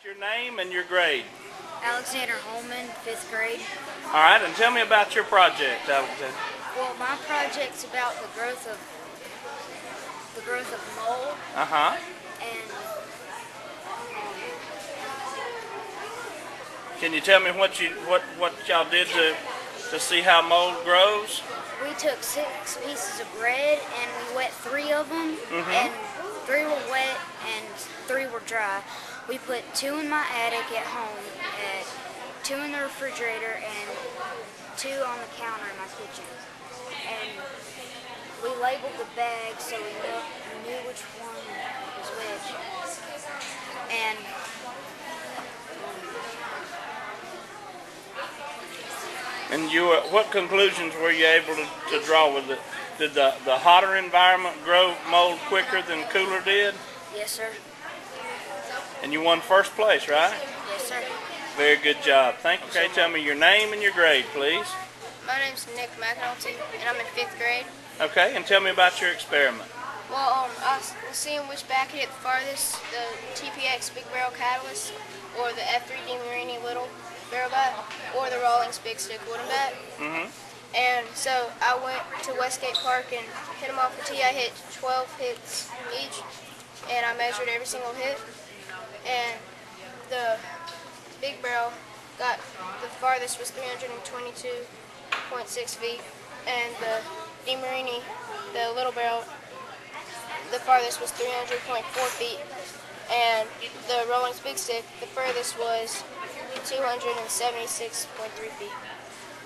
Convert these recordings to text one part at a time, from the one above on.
Your name and your grade. Alexander Holman, 5th grade. All right, and tell me about your project, Alexander. Well, my project's about the growth of mold, and Can you tell me what y'all did to see how mold grows? we took 6 pieces of bread and we wet 3 of them, and 3 were wet and 3 were dry. We put 2 in my attic at home, 2 in the refrigerator, and 2 on the counter in my kitchen. And we labeled the bags so we knew which one was which. And what conclusions were you able to draw with it? Did the hotter environment grow mold quicker than cooler did? Yes, sir. And you won first place, right? Yes, sir. Very good job. Thank you. Okay, tell me your name and your grade, please. My name's Nick McAnulty, and I'm in 5th grade. Okay, and tell me about your experiment. Well, I was seeing which back hit the farthest, the TPX Big Barrel Catalyst, or the F3 DeMarini Little Barrel Bat, or the Rawlings Big Stick Wooden Bat. And so I went to Westgate Park and hit them off the tee. I hit 12 hits each, and I measured every single hit. And the Big Barrel got the farthest was 322.6 feet, and the DeMarini, the Little Barrel, the farthest was 300.4 feet, and the Rawlings Big Stick, the furthest was 276.3 feet.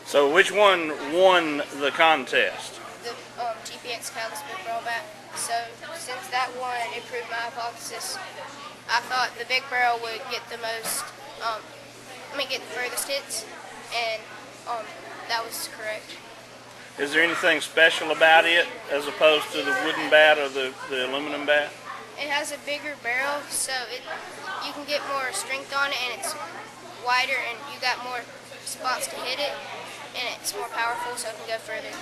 So which one won the contest? The TPX Catalyst Big Barrel Bat. So since that one, it proved my hypothesis. I thought the Big Barrel would get the most, get the furthest hits, and that was correct. Is there anything special about it as opposed to the wooden bat or the aluminum bat? It has a bigger barrel, so you can get more strength on it, and it's wider, and you got more spots to hit it, and it's more powerful, so it can go further.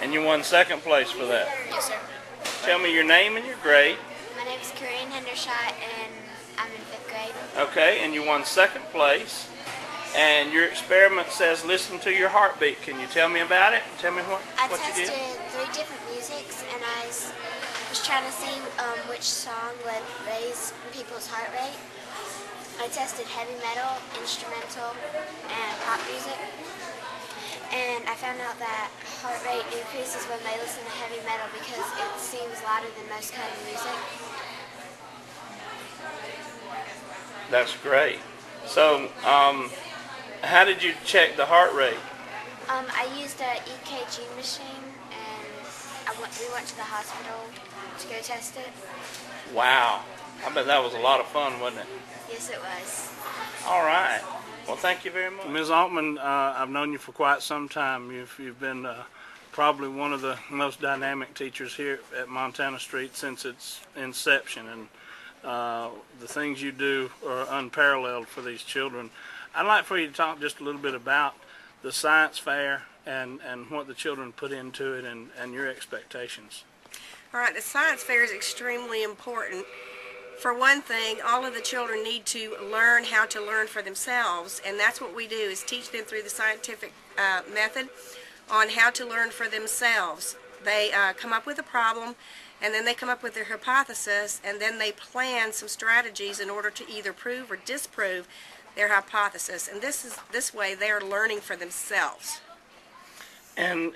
And you won second place for that. Yes, sir. Tell me your name and your grade. My name is Corinne Hendershot, and I'm in 5th grade. Okay, and you won second place. And your experiment says listen to your heartbeat. Can you tell me about it? Tell me what you did. I tested 3 different musics, and I was trying to see which song would raise people's heart rate. I tested heavy metal, instrumental, and pop music. And I found out that heart rate increases when they listen to heavy metal because it seems louder than most kind of music. That's great. So, how did you check the heart rate? I used an EKG machine, and we went to the hospital to go test it. Wow. I bet that was a lot of fun, wasn't it? Yes, it was. All right. Well, thank you very much. Ms. Altman, I've known you for quite some time. You've been probably one of the most dynamic teachers here at Montana Street since its inception, and the things you do are unparalleled for these children. I'd like for you to talk just a little bit about the science fair and what the children put into it and your expectations. All right, the science fair is extremely important. For one thing, all of the children need to learn how to learn for themselves, and that's what we do, is teach them through the scientific method on how to learn for themselves. They come up with a problem, and then they come up with their hypothesis, and then they plan some strategies in order to either prove or disprove their hypothesis. And this way they are learning for themselves. And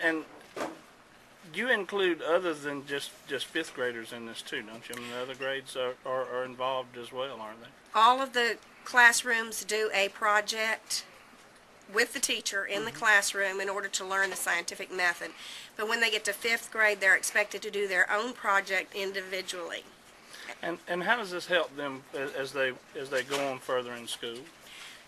you include others than just 5th graders in this too, don't you? I mean, the other grades are involved as well, aren't they? All of the classrooms do a project with the teacher in the classroom in order to learn the scientific method. But when they get to 5th grade, they're expected to do their own project individually. And how does this help them as they go on further in school?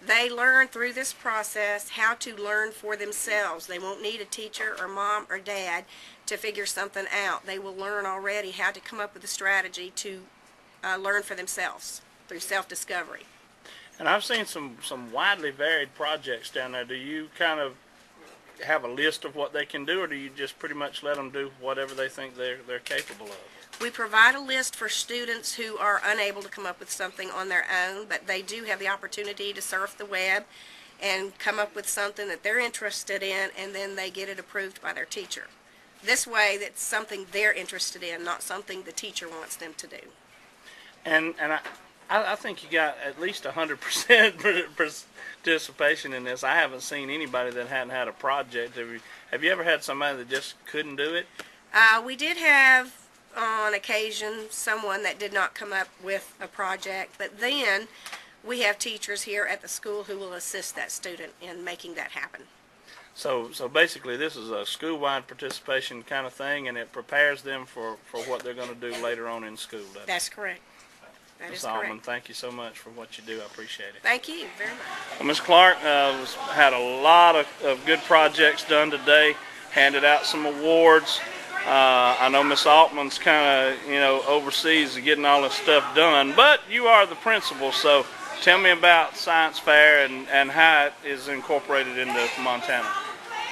They learn through this process how to learn for themselves. They won't need a teacher or mom or dad to figure something out. They will learn already how to come up with a strategy to learn for themselves through self-discovery. And I've seen some widely varied projects down there. Do you kind of have a list of what they can do, or do you just pretty much let them do whatever they think they're capable of? We provide a list for students who are unable to come up with something on their own, but they do have the opportunity to surf the web and come up with something that they're interested in, and then they get it approved by their teacher. This way, that's something they're interested in, not something the teacher wants them to do. And I think you got at least 100% participation in this. I haven't seen anybody that hadn't had a project. Have you ever had somebody that just couldn't do it? We did have, on occasion, someone that did not come up with a project, but then we have teachers here at the school who will assist that student in making that happen. So basically, this is a school-wide participation kind of thing, and it prepares them for what they're going to do later on in school. That's correct. That Ms. is Altman, correct. thank you so much for what you do. I appreciate it. Thank you very much. Well, Ms. Clark had a lot of good projects done today, handed out some awards. I know Ms. Altman's kind of, oversees getting all this stuff done, but you are the principal, so tell me about Science Fair and how it is incorporated into Montana.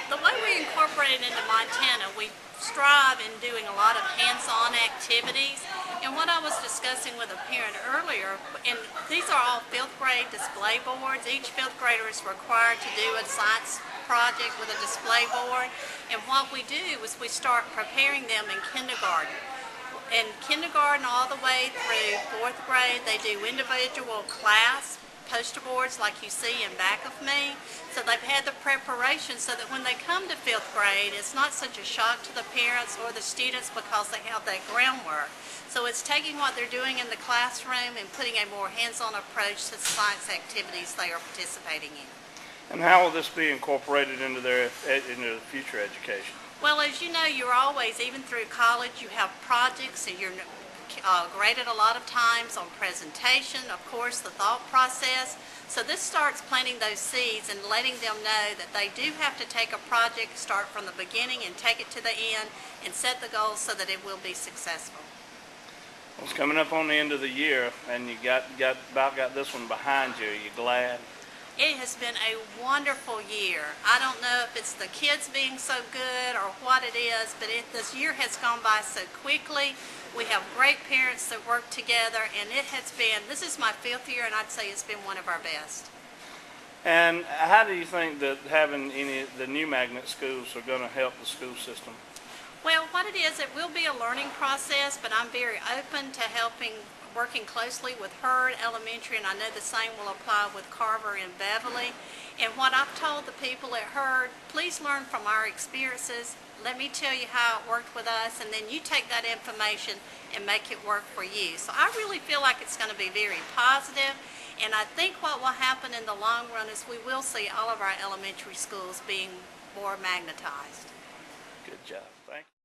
The way we incorporate it into Montana, we strive in doing a lot of hands-on activities. And what I was discussing with a parent earlier, and these are all 5th grade display boards. Each 5th grader is required to do a science project with a display board. And what we do is we start preparing them in kindergarten. In kindergarten all the way through 4th grade, they do individual class poster boards like you see in back of me. So they've had the preparation so that when they come to 5th grade, it's not such a shock to the parents or the students because they have that groundwork. So it's taking what they're doing in the classroom and putting a more hands-on approach to the science activities they are participating in. And how will this be incorporated into their future education? Well, as you know, you're always, even through college, you have projects and you're graded a lot of times on presentation, of course, the thought process. So this starts planting those seeds and letting them know that they do have to take a project, start from the beginning and take it to the end and set the goals so that it will be successful. Well, it's coming up on the end of the year, and you got this one behind you. Are you glad? It has been a wonderful year. I don't know if it's the kids being so good or what it is, but this year has gone by so quickly. We have great parents that work together, and this is my 5th year, and I'd say it's been one of our best. And how do you think that having the new magnet schools are going to help the school system? Well, what it will be a learning process, but I'm very open to working closely with Hurd Elementary, and I know the same will apply with Carver and Beverly. And what I've told the people at Hurd, please learn from our experiences. Let me tell you how it worked with us, and then you take that information and make it work for you. So I really feel like it's going to be very positive, and I think what will happen in the long run is we will see all of our elementary schools being more magnetized. Good job. Thank you.